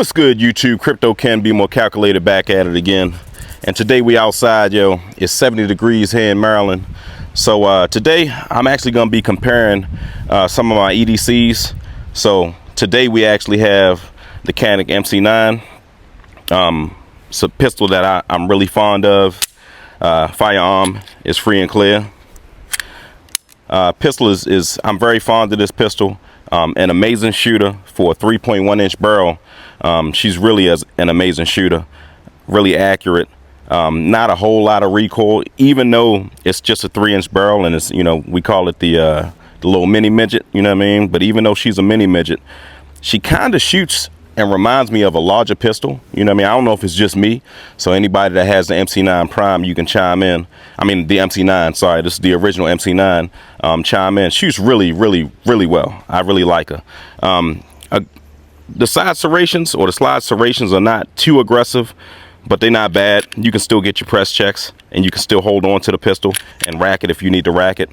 What's good, YouTube? Krypto Ken, Bmore Calculated, back at it again. And today we outside, yo. It's 70 degrees here in Maryland. So today I'm actually going to be comparing some of my EDCs. So today we actually have the Canik MC9. It's a pistol that I'm really fond of. Firearm is free and clear. Pistol is I'm very fond of this pistol. An amazing shooter for a 3.1 inch barrel. She's really an amazing shooter, really accurate. Not a whole lot of recoil, even though it's just a 3-inch barrel, and it's, you know, we call it the little mini midget, you know what I mean? But even though she's a mini midget, she kind of shoots and reminds me of a larger pistol, you know what I mean? I don't know if it's just me. So anybody that has the MC9 Prime, you can chime in. I mean, the MC9, sorry, this is the original MC9. Chime in. Shoots really well. I really like her. The side serrations or the slide serrations are not too aggressive, but they're not bad. You can still get your press checks, and you can still hold on to the pistol and rack it if you need to rack it.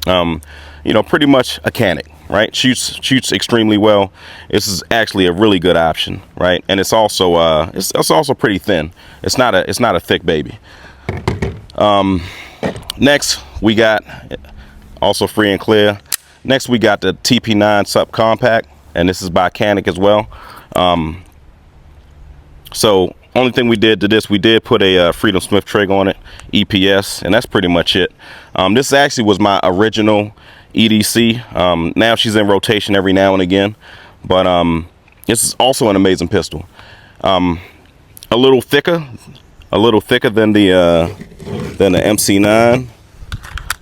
You know, pretty much a Canik, right? Shoots extremely well. This is actually a really good option, right? And it's also it's also pretty thin. It's not a thick baby. Next we got, also free and clear. Next we got the TP9 Sub-Compact, and this is by Canik as well. So only thing we did to this, we did put a Freedom Smith trig on it, EPS, and that's pretty much it. This actually was my original EDC. Now she's in rotation every now and again, but this is also an amazing pistol. A little thicker than the MC9,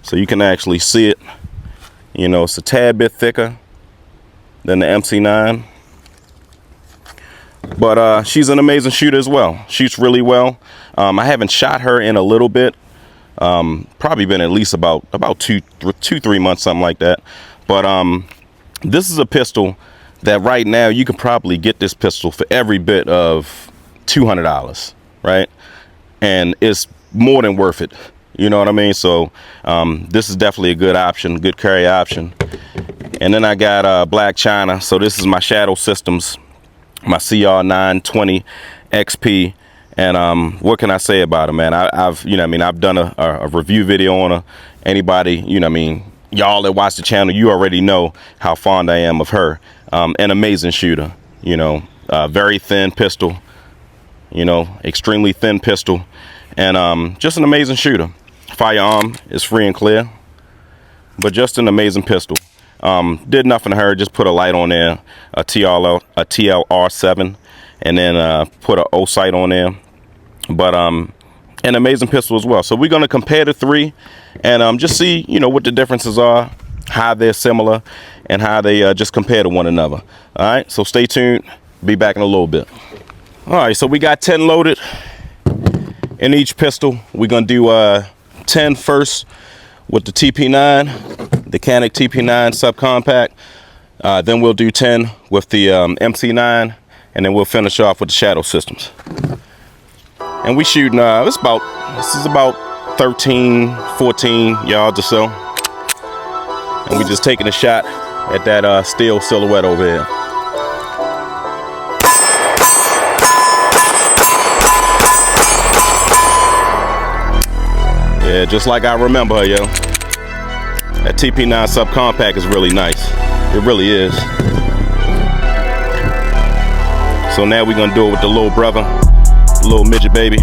so you can actually see it. You know, it's a tad bit thicker than the MC9, but she's an amazing shooter as well. Shoots really well. I haven't shot her in a little bit. Probably been at least about 2-3 months, something like that. But this is a pistol that right now you can probably get this pistol for every bit of $200, right? And it's more than worth it. You know what I mean? So this is definitely a good option, good carry option. And then I got Black China. So this is my Shadow Systems, my CR920XP. And what can I say about her, man? I've you know what I mean, I've done a review video on her. Anybody, you know what I mean, y'all that watch the channel, you already know how fond I am of her. An amazing shooter, you know, very thin pistol, you know, extremely thin pistol, and just an amazing shooter. Firearm is free and clear, but just an amazing pistol. Did nothing to her, just put a light on there, a TLR7, and then put a O sight on there. But an amazing pistol as well. So we're going to compare the three and just see, you know, what the differences are, how they're similar, and how they just compare to one another. All right, so stay tuned. Be back in a little bit. All right, so we got 10 loaded in each pistol. We're going to do 10 first with the TP9, the Canik TP9 Sub-Compact. Then we'll do 10 with the MC9, and then we'll finish off with the Shadow Systems. And we shooting, this is about 13, 14 yards or so. And we just taking a shot at that steel silhouette over here. Yeah, just like I remember her, yo. That TP9 Sub-Compact is really nice. It really is. So now we're gonna do it with the little brother, the little midget baby.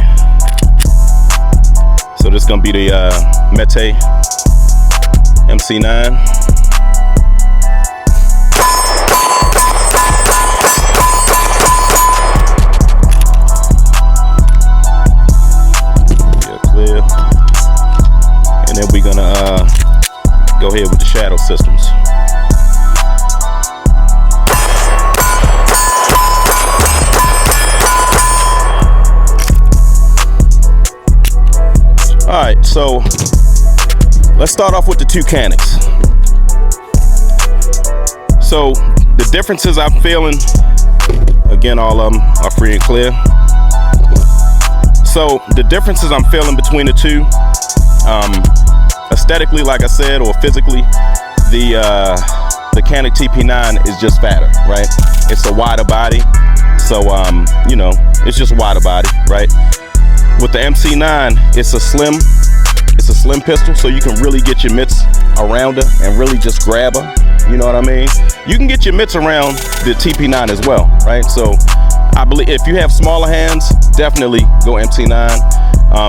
So this is gonna be the Mete MC9. Yeah, clear. And then we're gonna go ahead with the Shadow Systems. All right, so let's start off with the two Caniks. So the differences I'm feeling, again, all of them are free and clear. So the differences I'm feeling between the two, aesthetically, like I said, or physically, the Canik TP9 is just fatter, right? It's a wider body, So you know, it's just wider body, right? With the MC9, it's a slim pistol, so you can really get your mitts around her and really just grab her. You know what I mean? You can get your mitts around the TP9 as well, right? So I believe if you have smaller hands, definitely go MC9.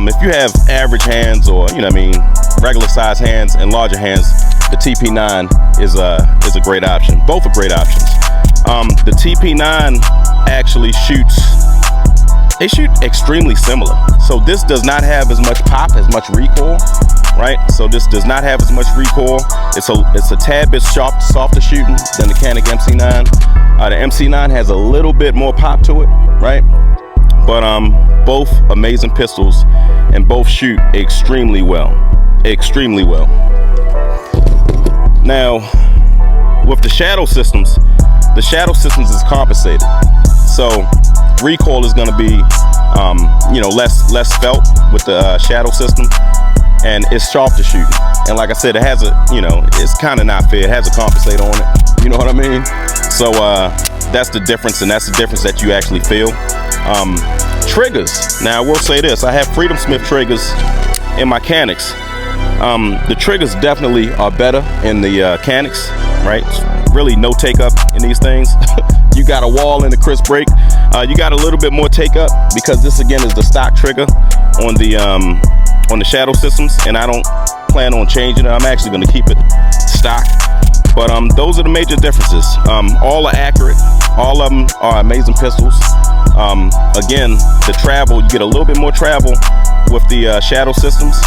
If you have average hands, or you know what I mean, regular size hands and larger hands, the TP9 is a great option. Both are great options. The TP9 actually shoots extremely similar. So this does not have as much pop, as much recoil, right? So this does not have as much recoil. It's a tad bit softer shooting than the Canik MC9. The MC9 has a little bit more pop to it, right? But both amazing pistols, and both shoot extremely well. Extremely well. Now, with the Shadow Systems is compensated. So recoil is going to be, you know, less felt with the Shadow System, and it's sharper shooting. And like I said, it has a, you know, it's kind of not fair. It has a compensator on it. You know what I mean? So that's the difference, and that's the difference that you actually feel. Triggers. Now I will say this: I have Freedom Smith triggers in my Caniks. The triggers definitely are better in the Caniks, right? Really no take up in these things. You got a wall in the crisp break. You got a little bit more take up because this again is the stock trigger on the Shadow Systems, and I don't plan on changing it. I'm actually going to keep it stock. But those are the major differences. All are accurate. All of them are amazing pistols. Again, the travel, you get a little bit more travel with the Shadow Systems.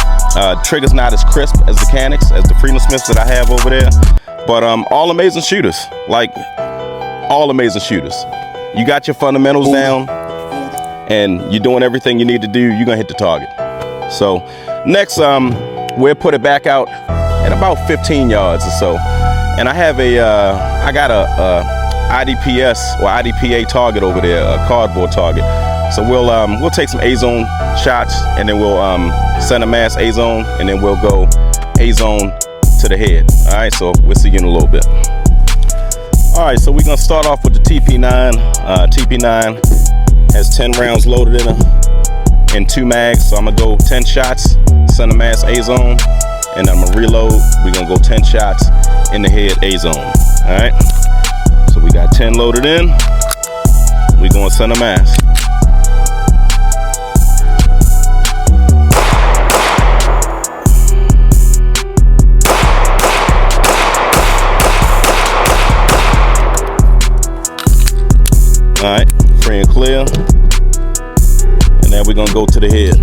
Trigger's not as crisp as the Caniks, as the Freedom Smiths that I have over there. But all amazing shooters, like all amazing shooters. You got your fundamentals down, and you're doing everything you need to do. You're gonna hit the target. So next, we'll put it back out at about 15 yards or so. And I have I got a IDPS or IDPA target over there, a cardboard target. So we'll take some A-zone shots, and then we'll center mass A-zone, and then we'll go A-zone to the head. All right, so we'll see you in a little bit. All right, so we're gonna start off with the TP9. TP9 has 10 rounds loaded in 2 mags. So I'm gonna go 10 shots, center mass A-zone, and I'm gonna reload. We're gonna go 10 shots in the head A-zone. All right, so we got 10 loaded in. We're going center mass. All right, free and clear. And then we're gonna go to the head.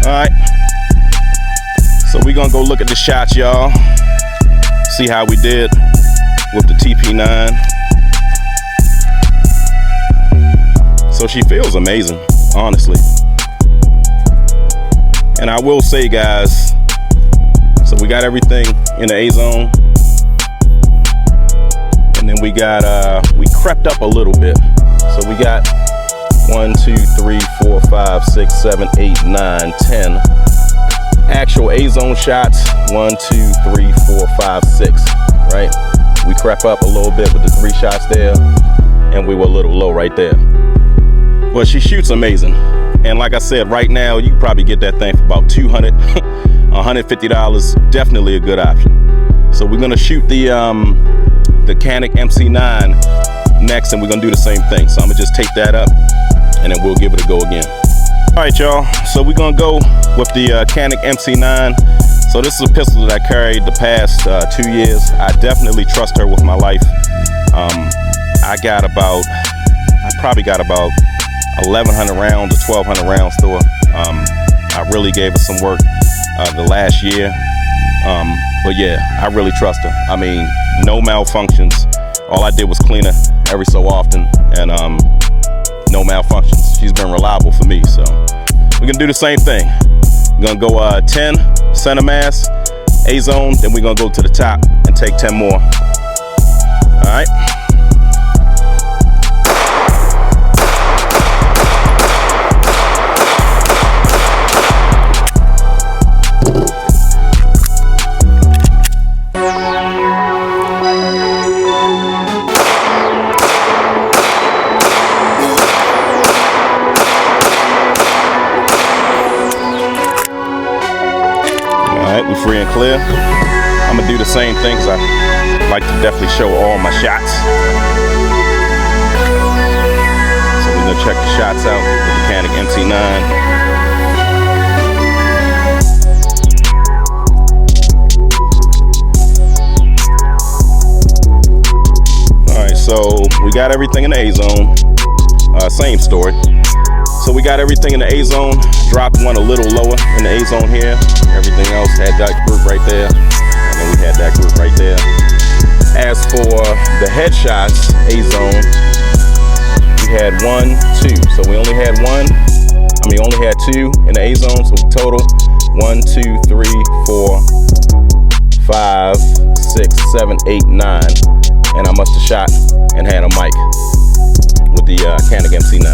All right, so we're gonna go look at the shots, y'all. See how we did with the TP9. So she feels amazing, honestly. And I will say, guys, so we got everything in the A-zone. And then we got, we crept up a little bit. So we got 1, 2, 3, 4, 5, 6, 7, 8, 9, 10 actual A-zone shots. 1, 2, 3, 4, 5, 6, right? We crept up a little bit with the 3 shots there, and we were a little low right there. But she shoots amazing. And like I said, right now, you can probably get that thing for about $200, $150. Definitely a good option. So we're gonna shoot the Canik MC9 next, and we're gonna do the same thing. So I'm gonna just take that up, and then we'll give it a go again. All right, y'all, so we're gonna go with the Canik MC9. So this is a pistol that I carried the past 2 years. I definitely trust her with my life. I probably got about 1,100 rounds or 1,200 rounds through her. I really gave her some work the last year. But yeah, I really trust her. I mean, no malfunctions. All I did was clean her every so often, and no malfunctions. She's been reliable for me, so we're gonna do the same thing. We're gonna go 10 center mass, A-zone, then we're gonna go to the top and take 10 more. All right. and clear. I'm gonna do the same thing because I like to definitely show all my shots. So we're gonna check the shots out with the Canik MC9. So we got everything in the A zone, same story. So we got everything in the A zone, dropped one a little lower in the A zone here. Everything else had that group right there, and then we had that group right there. As for the headshots, A zone, we had 1, 2. So we only had only had 2 in the A zone, so total 1, 2, 3, 4, 5, 6, 7, 8, 9. And I must have shot and had a mic with the Canik MC9.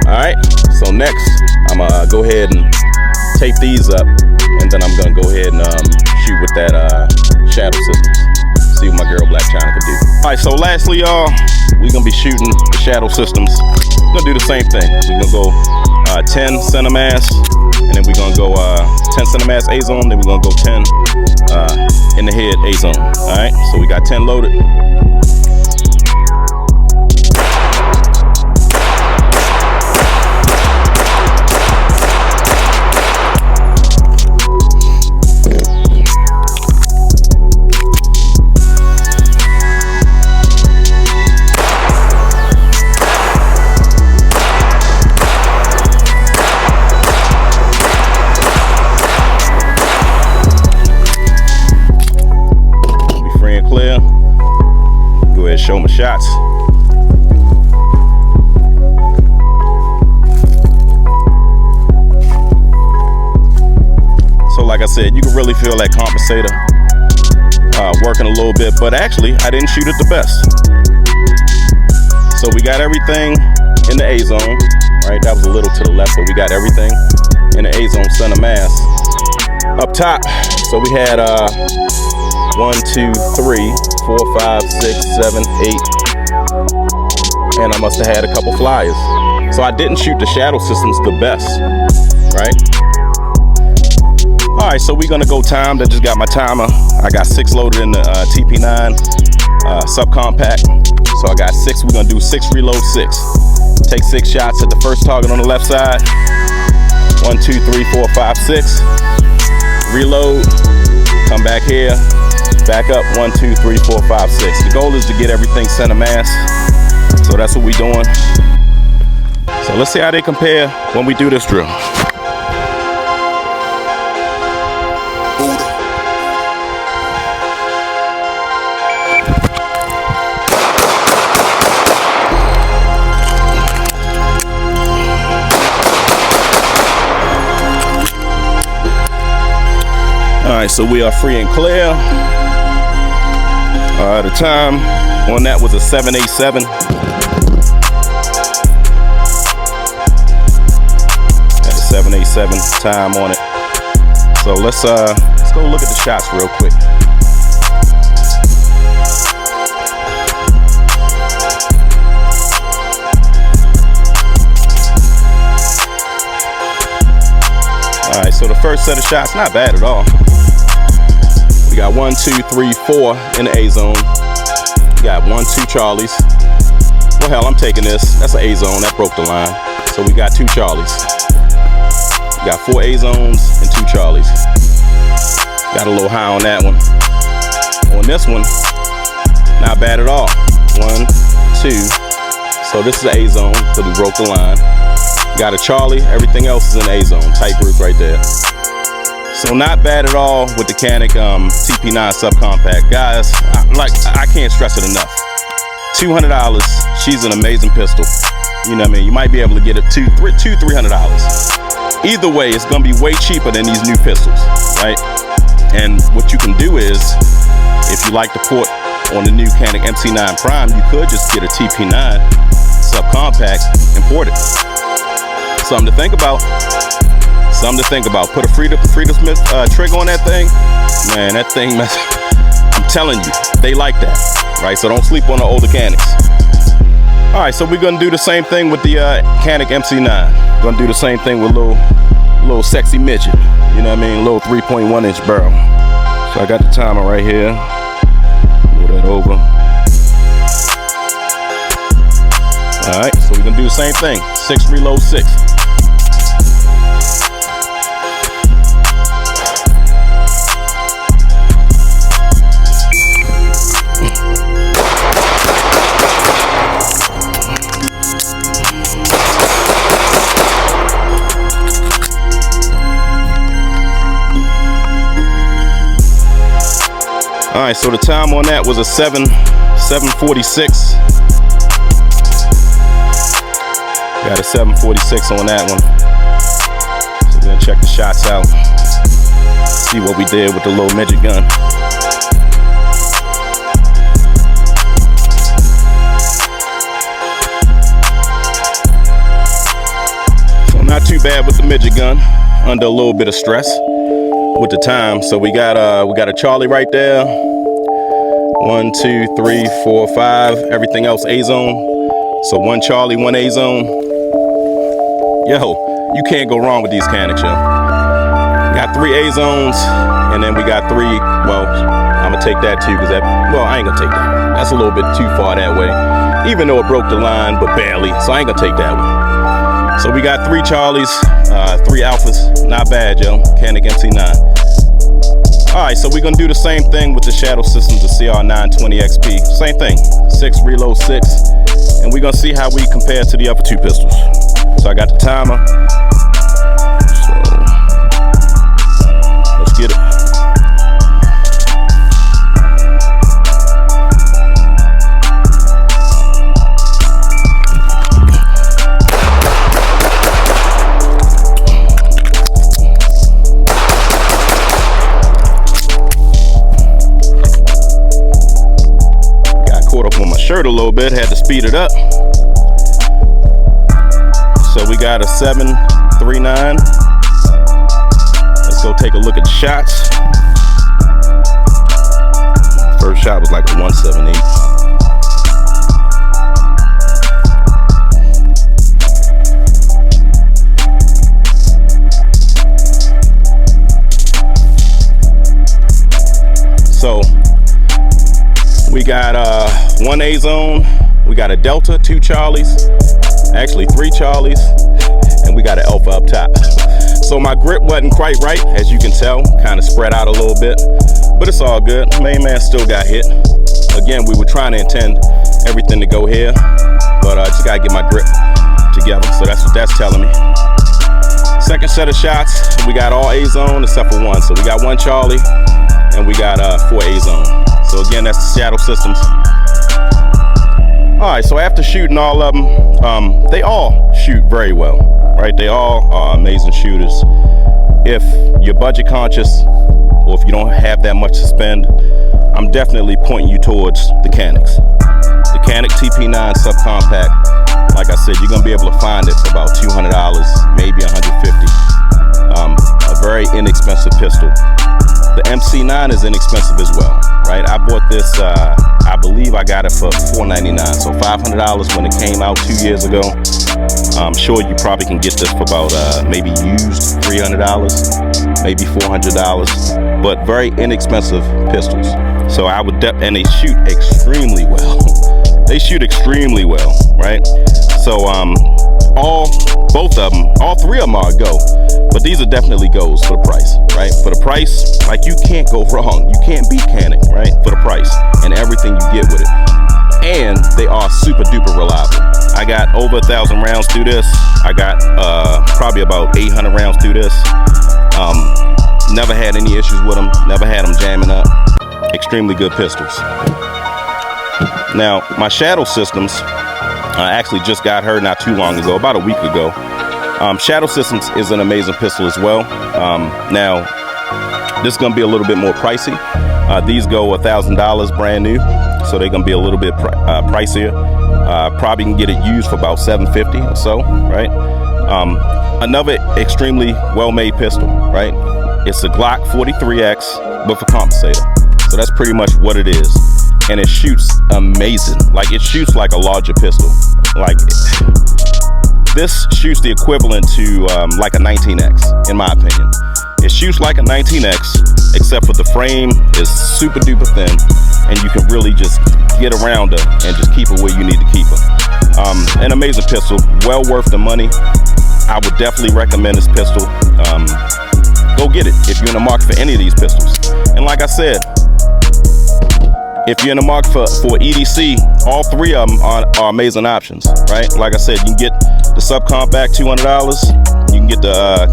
Alright, so next I'm gonna go ahead and tape these up, and then I'm gonna go ahead and shoot with that Shadow Systems. See what my girl Black China can do. Alright, so lastly, y'all, we're gonna be shooting the Shadow Systems. We're gonna do the same thing. We're gonna go 10 center mass, and then we're gonna go 10 center mass A zone, then we're gonna go 10 in the head A zone. Alright, so we got 10 loaded. Show my shots. So like I said, you can really feel that compensator working a little bit, but actually I didn't shoot it the best. So we got everything in the A zone, right? That was a little to the left, but we got everything in the A zone center mass. Up top, so we had 1, 2, 3, 4, 5, 6, 7, 8, and I must have had a couple flyers. So I didn't shoot the Shadow Systems the best, right? All right, so we're gonna go timed. I just got my timer. I got 6 loaded in the TP9 Sub-Compact. So I got 6. We're gonna do 6 reload 6. Take 6 shots at the first target on the left side. 1, 2, 3, 4, 5, 6. Reload. Come back here. Back up, 1, 2, 3, 4, 5, 6. The goal is to get everything center mass. So that's what we're doing. So let's see how they compare when we do this drill. All right, so we are free and clear. The time on that was a 7:87. At a 7:87 time on it. So let's go look at the shots real quick. All right, so the first set of shots, not bad at all. We got 1, 2, 3, 4 in the A zone. We got 1, 2 Charlies. Well, hell, I'm taking this. That's an A zone. That broke the line. So we got 2 Charlies. We got 4 A zones and 2 Charlies. Got a little high on that one. On this one, not bad at all. 1, 2. So this is an A zone because we broke the line. Got a Charlie. Everything else is in A zone. Tight group right there. So not bad at all with the Canik TP9 Sub-Compact. Guys, I can't stress it enough. $200. She's an amazing pistol. You know what I mean? You might be able to get it $300. Either way, it's gonna be way cheaper than these new pistols, right? And what you can do is, if you like the port on the new Canik MC9 Prime, you could just get a TP9 Sub-Compact and port it. Something to think about. Something to think about. Put a Frida Smith trigger on that thing. Man, that thing, I'm telling you, they like that, right? So don't sleep on the older Caniks. All right, so we're gonna do the same thing with the Canik MC9. Gonna do the same thing with little Little sexy midget, you know what I mean? Little 3.1 inch barrel. So I got the timer right here. Move that over. All right, so we're gonna do the same thing. 6 reload 6. All right, so the time on that was a 7:46. Got a 7:46 on that one. So we're gonna check the shots out. See what we did with the little midget gun. So not too bad with the midget gun. Under a little bit of stress with the time. So we got a Charlie right there. 1, 2, 3, 4, 5. Everything else A zone. So 1 Charlie, 1 A zone. Yo, you can't go wrong with these Caniks, yo. Got 3 A zones, and then we got 3. Well, I'm gonna take that too, cause I ain't gonna take that. That's a little bit too far that way. Even though it broke the line, but barely. So I ain't gonna take that one. So we got 3 Charlies, 3 Alphas. Not bad, yo. Canik MC9. All right, so we're gonna do the same thing with the Shadow Systems, the CR920XP. Same thing, 6 reload 6, and we're gonna see how we compare to the other 2 pistols. So I got the timer. So let's get it. Shirt a little bit, had to speed it up. So we got a 7.39. Let's go take a look at the shots. First shot was like a 1.78. So we got 1 A zone, we got a Delta, 2 Charlies, actually 3 Charlies, and we got an Alpha up top. So my grip wasn't quite right, as you can tell, kind of spread out a little bit, but it's all good. Main man still got hit. Again, we were trying to intend everything to go here, but I just gotta get my grip together. So that's what that's telling me. Second set of shots, we got all A zone except for 1. So we got 1 Charlie, and we got 4 A zone. So again, that's the Shadow Systems. All right, so after shooting all of them, they all shoot very well, right? They all are amazing shooters. If you're budget conscious, or if you don't have that much to spend, I'm definitely pointing you towards the Caniks. The Canik TP9 Sub-Compact, like I said, you're gonna be able to find it for about $200, maybe $150. A very inexpensive pistol. The MC9 is inexpensive as well, right? I bought this, I believe I got it for $4.99, so $500 when it came out 2 years ago. I'm sure you probably can get this for about maybe used $300, maybe $400, but very inexpensive pistols. So I would, and they shoot extremely well. They shoot extremely well, right? So both of them, all 3 of them are a go, but these are definitely goes for the price, right? For the price, like, you can't go wrong. You can't beat Canik, right? For the price and everything you get with it. And they are super duper reliable. I got over 1,000 rounds through this. I got probably about 800 rounds through this. Never had any issues with them. Never had them jamming up. Extremely good pistols. Now, my Shadow Systems, I actually just got her not too long ago, about a week ago. Shadow Systems is an amazing pistol as well. Now, this is gonna be a little bit more pricey. These go $1,000 brand new, so they're gonna be a little bit pricier. Probably can get it used for about $750 or so, right? Another extremely well-made pistol, right? It's a Glock 43X with a compensator. So that's pretty much what it is. And it shoots amazing. Like, it shoots like a larger pistol. Like, this shoots the equivalent to like a 19X, in my opinion. It shoots like a 19X, except for the frame is super duper thin, and you can really just get around her and just keep her where you need to keep her. An amazing pistol, well worth the money. I would definitely recommend this pistol. Go get it if you're in the market for any of these pistols. And like I said, if you're in the market for EDC, all three of them are amazing options, right? Like I said, you can get the Sub-Compact $200. You can get the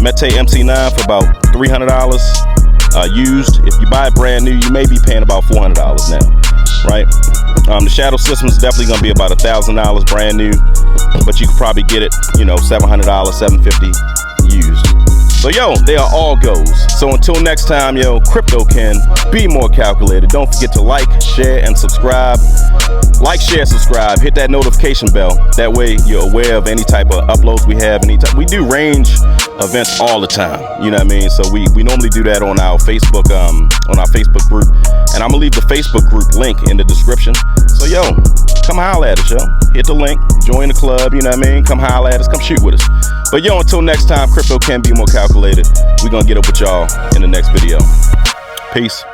Bmore MC9 for about $300 used. If you buy it brand new, you may be paying about $400 now, right? The Shadow Systems is definitely going to be about $1,000 brand new, but you could probably get it, you know, $700, $750 used. So yo, they are all goes. So until next time, yo, Krypto Ken, Bmore Calculated. Don't forget to like, share, and subscribe. Like, share, subscribe. Hit that notification bell. That way you're aware of any type of uploads we have. We do range events all the time. You know what I mean? So we normally do that on our Facebook group. And I'm gonna leave the Facebook group link in the description. So yo, come holler at us, yo. Hit the link, join the club, you know what I mean? Come holler at us, come shoot with us. But yo, until next time, Krypto Ken, Bmore Calculated. We're gonna get up with y'all in the next video. Peace.